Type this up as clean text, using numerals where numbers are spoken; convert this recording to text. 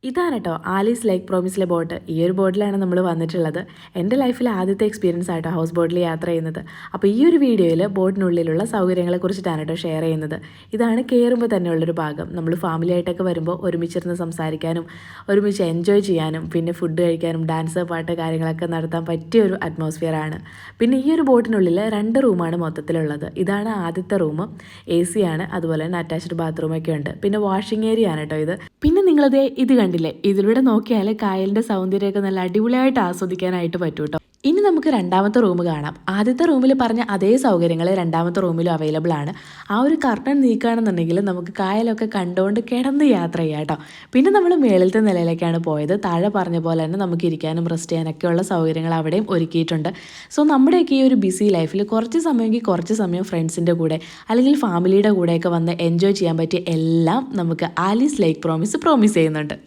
ഇതാണ് കേട്ടോ ആലീസ് ലേക്ക് പ്രോമിസിലെ ബോട്ട്. ഈ ഒരു ബോട്ടിലാണ് നമ്മൾ വന്നിട്ടുള്ളത്. എൻ്റെ ലൈഫിലെ ആദ്യത്തെ എക്സ്പീരിയൻസ് ആയിട്ടോ ഹൗസ് ബോട്ടിൽ യാത്ര ചെയ്യുന്നത്. അപ്പോൾ ഈ ഒരു വീഡിയോയിൽ ബോട്ടിനുള്ളിലുള്ള സൗകര്യങ്ങളെക്കുറിച്ചിട്ടാണ് കേട്ടോ ഷെയർ ചെയ്യുന്നത്. ഇതാണ് കയറുമ്പോൾ തന്നെയുള്ളൊരു ഭാഗം. നമ്മൾ ഫാമിലി ആയിട്ടൊക്കെ വരുമ്പോൾ ഒരുമിച്ചിരുന്ന് സംസാരിക്കാനും ഒരുമിച്ച് എൻജോയ് ചെയ്യാനും പിന്നെ ഫുഡ് കഴിക്കാനും ഡാൻസ് പാട്ട് കാര്യങ്ങളൊക്കെ നടത്താൻ പറ്റിയ ഒരു അറ്റ്മോസ്ഫിയറാണ്. പിന്നെ ഈ ഒരു ബോട്ടിനുള്ളിൽ 2 റൂമാണ് മൊത്തത്തിലുള്ളത്. ഇതാണ് ആദ്യത്തെ റൂം. AC ആണ്, അതുപോലെ തന്നെ അറ്റാച്ച്ഡ് ബാത്റൂമൊക്കെ ഉണ്ട്. പിന്നെ വാഷിംഗ് ഏരിയ ആണ് കേട്ടോ ഇത്. പിന്നെ നിങ്ങളത് ഇത് കണ്ടില്ലേ, ഇതിലൂടെ നോക്കിയാൽ കായലിൻ്റെ സൗന്ദര്യമൊക്കെ നല്ല അടിപൊളിയായിട്ട് ആസ്വദിക്കാനായിട്ട് പറ്റും കേട്ടോ. ഇനി നമുക്ക് രണ്ടാമത്തെ റൂം കാണാം. ആദ്യത്തെ റൂമിൽ പറഞ്ഞ അതേ സൗകര്യങ്ങൾ രണ്ടാമത്തെ റൂമിലും അവൈലബിൾ ആണ്. ആ ഒരു കർട്ടൻ നീക്കുകയാണെന്നുണ്ടെങ്കിൽ നമുക്ക് കായലൊക്കെ കണ്ടുകൊണ്ട് കിടന്ന് യാത്ര ചെയ്യാം കേട്ടോ. പിന്നെ നമ്മൾ മേളിലത്തെ നിലയിലേക്കാണ് പോയത്. താഴെ പറഞ്ഞ പോലെ തന്നെ നമുക്ക് ഇരിക്കാനും റെസ്റ്റ് ചെയ്യാനൊക്കെ ഉള്ള സൗകര്യങ്ങൾ അവിടെയും ഒരുക്കിയിട്ടുണ്ട്. സോ നമ്മുടെയൊക്കെ ഈ ഒരു ബിസി ലൈഫിൽ കുറച്ച് സമയമെങ്കിൽ കുറച്ച് സമയം ഫ്രണ്ട്സിൻ്റെ കൂടെ അല്ലെങ്കിൽ ഫാമിലിയുടെ കൂടെയൊക്കെ വന്ന് എൻജോയ് ചെയ്യാൻ പറ്റിയ എല്ലാം നമുക്ക് ആലീസ് ലേക്ക് പ്രോമിസ് ചെയ്യുന്നുണ്ട്.